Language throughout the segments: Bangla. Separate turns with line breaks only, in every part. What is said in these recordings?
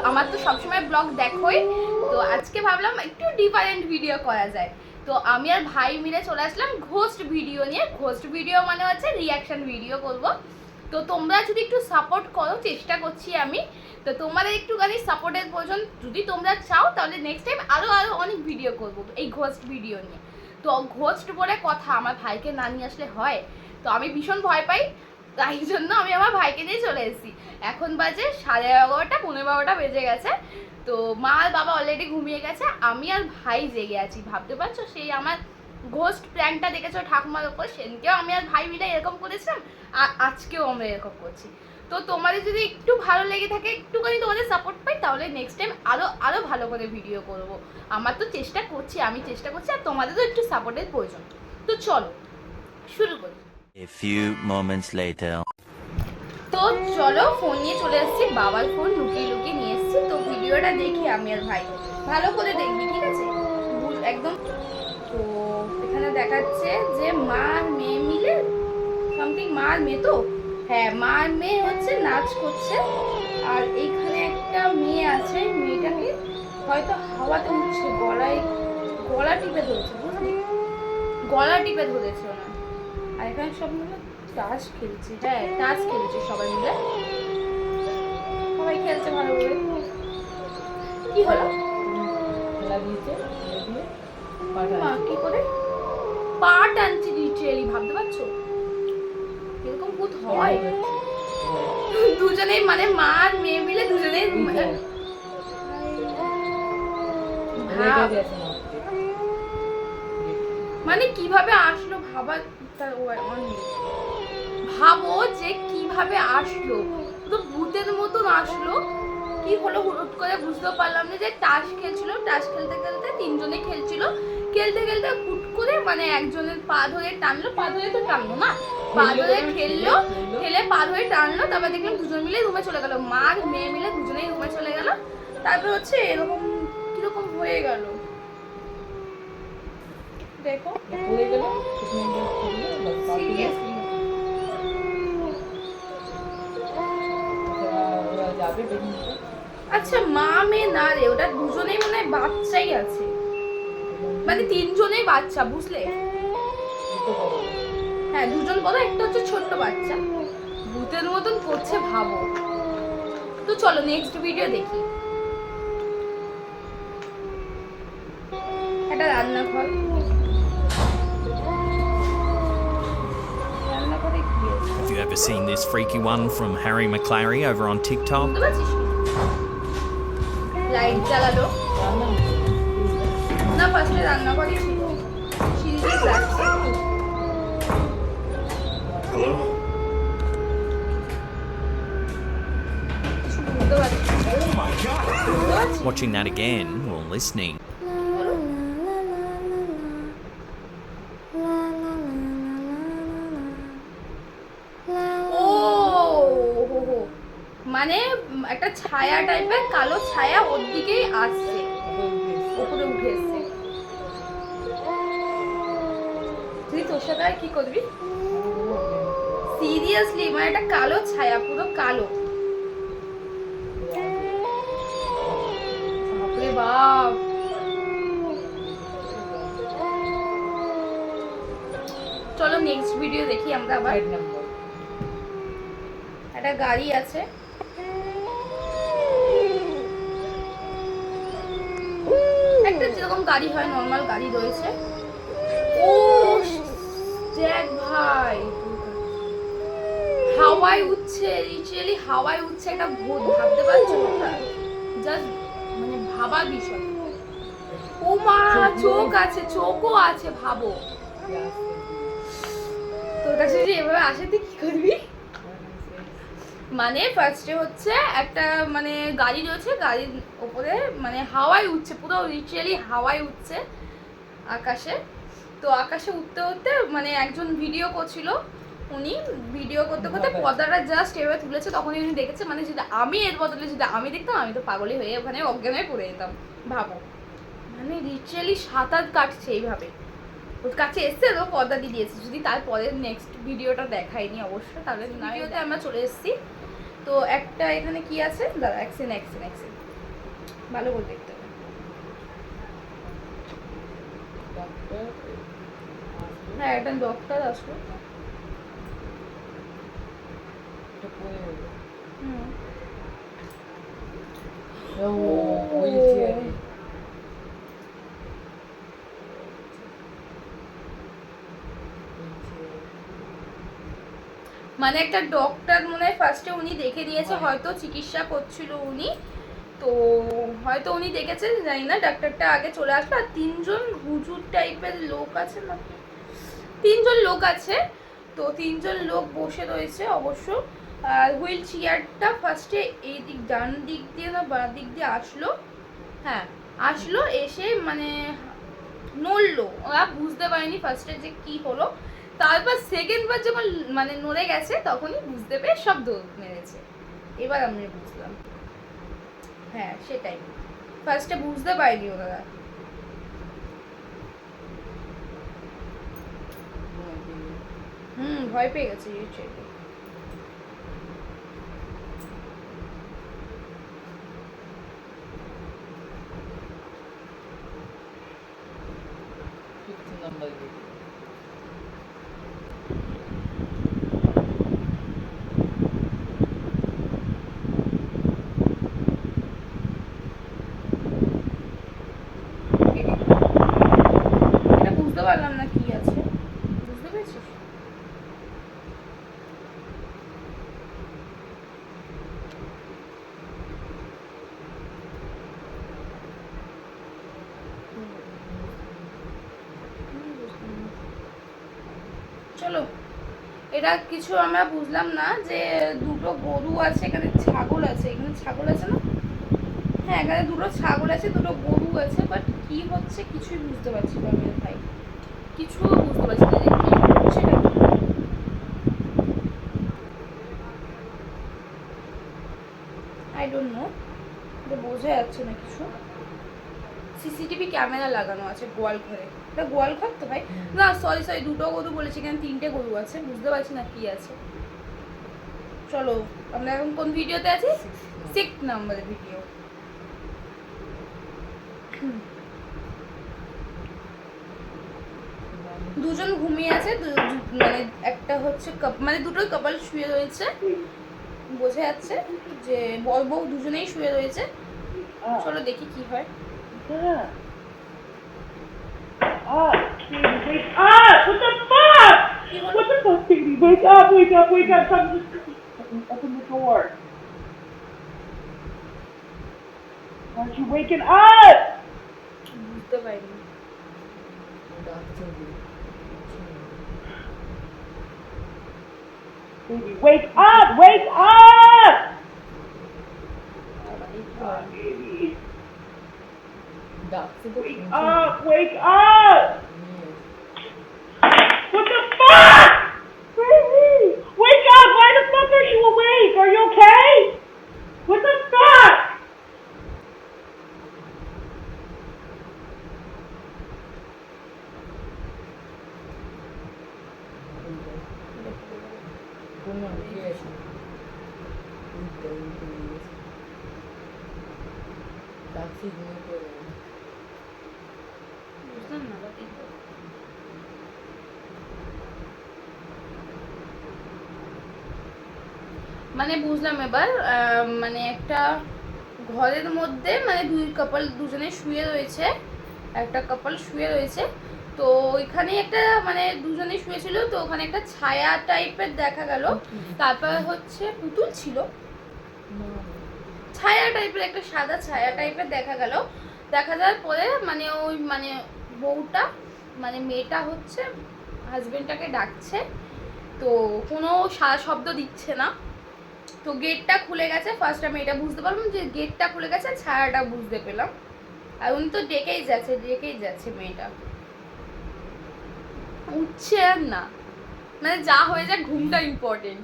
আমার তো সবসময় ব্লগ দেখোই, তো আজকে ভাবলাম একটু ডিফারেন্ট ভিডিও করা যায়। তো আমি আর ভাই মিলে চলে আসলাম ঘোস্ট ভিডিও নিয়ে। ঘোস্ট ভিডিও মানে হচ্ছে রিয়াকশন ভিডিও করব। তো তোমরা যদি একটু সাপোর্ট করো, চেষ্টা করছি আমি, তো তোমাদের একটুখানি সাপোর্টের প্রয়োজন। যদি তোমরা চাও তাহলে নেক্সট টাইম আরও অনেক ভিডিও করবো এই ঘোস্ট ভিডিও নিয়ে। তো ঘোস্ট বলে কথা, আমার ভাইকে না নিয়ে আসলে হয়? তো আমি ভীষণ ভয় পাই, তাই জন্য আমি আমার ভাইকে নিয়ে চলে এসেছি। এখন বাজে 11:30, 12:15 বেজে গেছে। তো মা আর বাবা অলরেডি ঘুমিয়ে গেছে, আমি আর ভাই জেগে আছি। ভাবতে পারছো, সেই আমার ঘোস্ট প্র্যাঙ্কটা দেখেছো ঠাকুমার ওপর, সেদিনকেও আমি আর ভাই মিলে এরকম করেছিলাম, আর আজকেও আমরা এরকম করছি। তো তোমাদের যদি একটু ভালো লেগে থাকে, একটুখানি তোমাদের সাপোর্ট পাই, তাহলে নেক্সট টাইম আরও ভালো করে ভিডিও করব। আমার তো চেষ্টা করছি, আমি চেষ্টা করছি, আর তোমাদেরও একটু সাপোর্টের প্রয়োজন। তো চলো শুরু করি।
A few moments later.
তো চলো, ফোন নিয়ে চলে এসেছি, বাবার ফোন লুকিয়ে লুকিয়ে নিয়ে এসেছি। তো ভিডিওটা দেখি আমি আর ভাই, ভালো করে দেখবি, ঠিক আছে? একদম। তো এখানে দেখাচ্ছে যে মা আর মেয়ে মিলে সামথিং, মা আর মেয়ে, তো হ্যাঁ মা আর মেয়ে হচ্ছে নাচ করছে। আর এইখানে একটা মেয়ে আছে, মেয়েটাকে হয়তো হাওয়াতে উঠছে, গলা টিপে ধরেছে, বুঝলি? গলা টিপে ধরেছে ওনার। আর এখানে সব মিলে তাস খেলছে, হ্যাঁ তাস খেলছে সবাই মিলে, সবাই খেলছে ভালো করে। কি হলো? মা কি করে পা টানছে লিটারালি, ভাবতে পারছো এরকম ভূত হয়? দুজনেই মানে মা আর মেয়ে মিলে দুজনেই মানে কিভাবে আসলো ভাবার, ভাবো যে কিভাবে আসলো, তো ভূতের মতন আসলো। কি হলো হুট করে বুঝতে পারলাম না। যে তাস খেলছিল, তাস খেলতে খেলতে তিনজনে খেলছিল, খেলতে খেলতে হুট করে মানে একজনের পা ধরে টানলো, পা ধরে তো টানলো না, পা ধরে খেললো, খেলে পা ধরে টানলো, তারপর দেখলাম দুজন মিলে রুমে চলে গেল, মা আর মেয়ে মিলে দুজনেই রুমে চলে গেল। তারপর হচ্ছে এরকম কিরকম হয়ে গেল, দেখো
হয়ে গেল।
সিরিয়াসলি।
যাবে
আচ্ছা মা মেয়ে না রে, ওটা দুজনেই মনে হয় বাচ্চাই আছে, মানে তিনজনেই বাচ্চা, বুঝলে? হ্যাঁ দুজন বড়, একটা হচ্ছে ছোট্ট বাচ্চা, ভূতের মতন করছে ভাবো। তো চলো নেক্সট ভিডিও দেখি। একটা রান্নাঘর, রান্নাঘরে কি আছে?
Have you ever seen this freaky one from Harry McClary over on TikTok?
বুঝতে পারছিস? লাইট জ্বালালো না, ফার্স্টে রান্নাঘরই ছিল, সিঁড়ি দিয়ে যাচ্ছে। বুঝতে পারছি।
Watching that again while listening.
ও মানে একটা ছায়া টাইপের, কালো ছায়া ওর দিকেই আসছে, উপরে উঠে এসছে। তুই তোর সাথে আর কি করবি? সিরিয়াসলি মানে একটা কালো ছায়া, পুরো কালো। বাপরে বাপ। চলো নেক্সট ভিডিও দেখি আমরা আবার। একটা গাড়ি আছে, একটা যেরকম গাড়ি হয় নর্মাল গাড়ি রয়েছে। ও দেখ ভাই, হাওয়ায় উঠছে, লিটারালি হাওয়ায় উঠছে একটা ভূত, ভাবতে পারছো না? জাস্ট মানে ভাবার বিষয়। ও মা, চোখ আছে, চোখও আছে, ভাবো। তোর কাছে যদি এভাবে আসে তুই কি করবি? মানে ফার্স্টে হচ্ছে একটা মানে গাড়ি রয়েছে, গাড়ির উপরে মানে হাওয়ায় উঠছে, পুরো লিটারালি হাওয়ায় উঠছে আকাশে। তো আকাশে উঠতে উঠতে মানে একজন ভিডিও করছিল, উনি ভিডিও করতে করতে পর্দাটা জাস্ট এভাবে তুলেছে, তখনই উনি দেখেছে। মানে যদি আমি এর বদলে যদি আমি দেখতাম, আমি তো পাগলই হয়ে ওখানে অজ্ঞান হয়ে পড়ে যেতাম, ভাবো। মানে লিটারালি 7-8 কাটছে এইভাবে, ওর কাছে এসছে তো পর্দা দিয়ে দিয়েছে। যদি তারপরে নেক্সট ভিডিওটা দেখায়নি অবশ্যই, তাহলে ভিডিওতে আমরা চলে এসেছি। তো একটা এখানে কি আছে দাদা, অ্যাকশন। ভালো করে দেখতে হবে। হ্যাঁ একটা ডক্টর আসলো। হুম। মানে একটা ডক্টর মনে হয় ফার্স্টে উনি দেখে দিয়েছে, হয়তো চিকিৎসা করছিল উনি, তো হয়তো উনি দেখেছেন জানি না, ডাক্তারটা আগে চলে আসলো আর তিনজন হুজুর টাইপের লোক আছে না, তিনজন লোক আছে, তো তিনজন লোক বসে রয়েছে অবশ্য। আর হুইল চেয়ারটা ফার্স্টে এই দিক ডান দিক দিয়ে না বাঁ দিক দিয়ে আসলো, হ্যাঁ আসলো, এসে মানে নড়লো, ওরা বুঝতে পারেনি ফার্স্টে যে কি হলো, তারপর সেকেন্ড বার যখন মানে নড়ে গেছে তখনই বুঝতে পেরে সব দৌড় মেরেছে। এবার আমি বুঝলাম, হ্যাঁ সেটাই, ফার্স্টে বুঝতে পারিনি ওনারা। ভয় পেয়ে গেছে ছেলে। এটা বুঝতে পারলাম না কি আছে, বুঝতে পেরেছিস? চলো, এটা কিছু আমরা বুঝলাম না, যে দুটো গরু আছে, এখানে ছাগল আছে, এখানে ছাগল আছে না, হ্যাঁ এখানে দুটো ছাগল আছে, দুটো গরু আছে, বাট কি হচ্ছে কিছুই বুঝতে পারছি না আমি ভাই, কিছু বুঝতে পারছি না যে কি হচ্ছে না। আই ডোন্ট নো, বোঝা যাচ্ছে না কিছু। সিসিটিভি ক্যামেরা লাগানো আছে গোয়াল ঘরে, এটা গোয়াল ঘর তো ভাই, না সরি সরি দুটো গরু বলেছি, এখানে তিনটে গরু আছে, বুঝতে পারছি না কি আছে। চলো আমরা এখন কোন ভিডিওতে আছি? 6 নম্বরের ভিডিও। দুজন ঘুমিয়ে আছে, মানে একটা হচ্ছে মানে দুটোই কপাল শুয়ে রয়েছে, বোঝা যাচ্ছে যে বর বউ দুজনেই শুয়ে রয়েছে। চলো দেখি কি হয়।
Baby, wake up! What the fuck? What the fuck, baby? Wake up, wake up, wake up. Open the door. Aren't you waking up?
বুঝতে পারিনি।
Baby, wake up! Wake up! Baby. Wake up! Wake up! What the fuck? Baby! Wake up! Why the fuck are you awake? Are you okay? What the fuck?
বুঝলাম না বা কি হলো। মানে বুঝলাম এবার, মানে একটা ঘরের মধ্যে মানে দুই কাপল দুজনে শুয়ে রয়েছে, একটা কাপল শুয়ে রয়েছে, তো ওইখানে একটা মানে দুজনে শুয়েছিল, তো ওখানে একটা ছায়া টাইপের দেখা গেল, তারপর হচ্ছে পুতুল ছিল, ছায়া টাইপের একটা সাদা ছায়া টাইপের দেখা গেল, দেখা যাওয়ার পরে মানে ওই মানে বউটা মানে মেয়েটা হচ্ছে হাজবেন্ডটাকে ডাকছে, তো কোনো শব্দ দিচ্ছে না, তো গেটটা খুলে গেছে, ফার্স্ট আমি এটা বুঝতে পারলাম যে গেটটা খুলে গেছে, ছায়াটা বুঝতে পেলাম, আর উনি তো ডেকেই যাচ্ছে মেয়েটা, উঠছে আর না, মানে যা হয়ে যায় ঘুমটা ইম্পর্টেন্ট।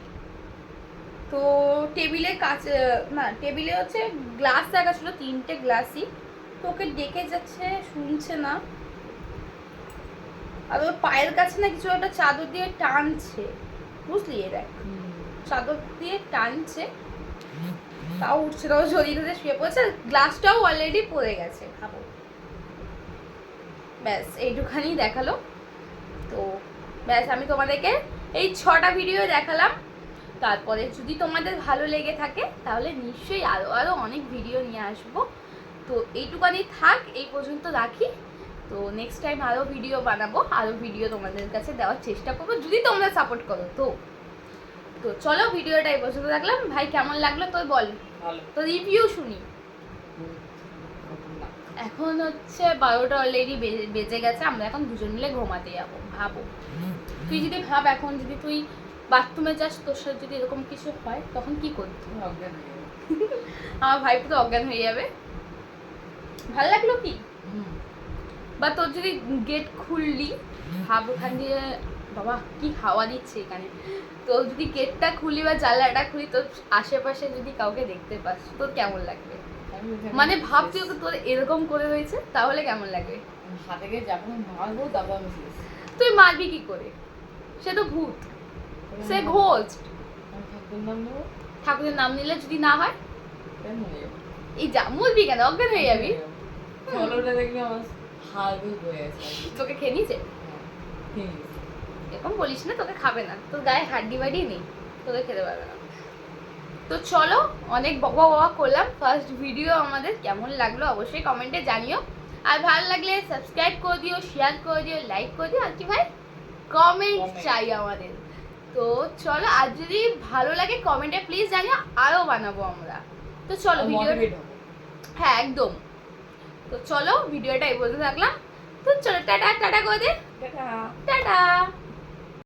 তো টেবিলের কাছে না, টেবিলে হচ্ছে গ্লাস রাখা ছিল, 3টে গ্লাসই, তো ওকে ডেকে যাচ্ছে, শুনছে না, আর ওর পায়ের কাছে না কিছু একটা চাদর দিয়ে টানছে, বুঝলি, এ দেখ চাদর দিয়ে টানছে, তাও উঠছে তাও জড়িয়ে ধরে শুয়ে পড়েছে, আর গ্লাসটাও অলরেডি পড়ে গেছে ভাবো। ব্যাস এইটুখানি দেখালো। তো ব্যাস আমি তোমাদেরকে এই 6টা ভিডিও দেখালাম। তারপরে যদি তোমাদের ভালো লেগে থাকে তাহলে নিশ্চয়ই আরও অনেক ভিডিও নিয়ে আসবো। তো এইটুখানি থাক, এই পর্যন্ত রাখি। তো নেক্সট টাইম আরও ভিডিও বানাবো, আরও ভিডিও তোমাদের কাছে দেওয়ার চেষ্টা করবো যদি তোমরা সাপোর্ট করো। তো তো চলো ভিডিওটা এই পর্যন্ত রাখলাম। ভাই কেমন লাগলো তোর বল,
ভালো।
তো রিভিউ শুনি। এখন হচ্ছে 12টা অলরেডি বেজে গেছে, আমরা এখন দুজন মিলে ঘুমাতে যাবো। ভাবো তুই যদি ভাব এখন যদি তুই বাথরুমে যাস, তোর সাথে যদি এরকম কিছু হয় তখন কি করতি? আমার ভাই পুরো অজ্ঞান হয়ে যাবে। ভালো লাগলো কি? বা তোর যদি গেট খুললি, ভাব ওখান দিয়ে বাবা কি হাওয়া দিচ্ছে এখানে, তো যদি গেটটা খুলি বা জানলাটা খুলি, তোর আশেপাশে যদি কাউকে দেখতে পাস তোর কেমন লাগবে? মানে ভাব তুই ওকে তোর এরকম করে রয়েছে, তাহলে কেমন লাগবে?
হাতে যখন মারবো তারপর আমি শেষ।
তুই মারবি কি করে? সে তো ভূত, সে ঘোস্ট। ঠাকুরের নাম নিলে যদি না হয়, এই যা মরবি কেন, অজ্ঞান হয়ে যাবি।
চলোটা দেখলে আমার হাত হয়ে আছে।
তোকে খেয়ে নিয়েছে? এরকম বলিস না, তোকে খাবে না, তোর গায়ে হাড্ডি বাড্ডি নেই, তোকে খেতে পারবে না। তো চলো, অনেক বকা বকা করলাম। ফার্স্ট ভিডিও আমাদের কেমন লাগলো অবশ্যই কমেন্টে জানিও। আর ভালো লাগলে সাবস্ক্রাইব করে দিও, শেয়ার করে দিও, লাইক করে দিও। আর কি ভাই, কমেন্ট চাই আমাদের। তো চলো, আর যদি ভালো লাগে কমেন্টে প্লিজ জানিও, আরও বানাবো আমরা। তো চলো ভিডিও, হ্যাঁ একদম। তো চলো ভিডিওটা এই পর্যন্ত রাখলাম। তো চলো টাটা, টাটা করে দে, টাটা।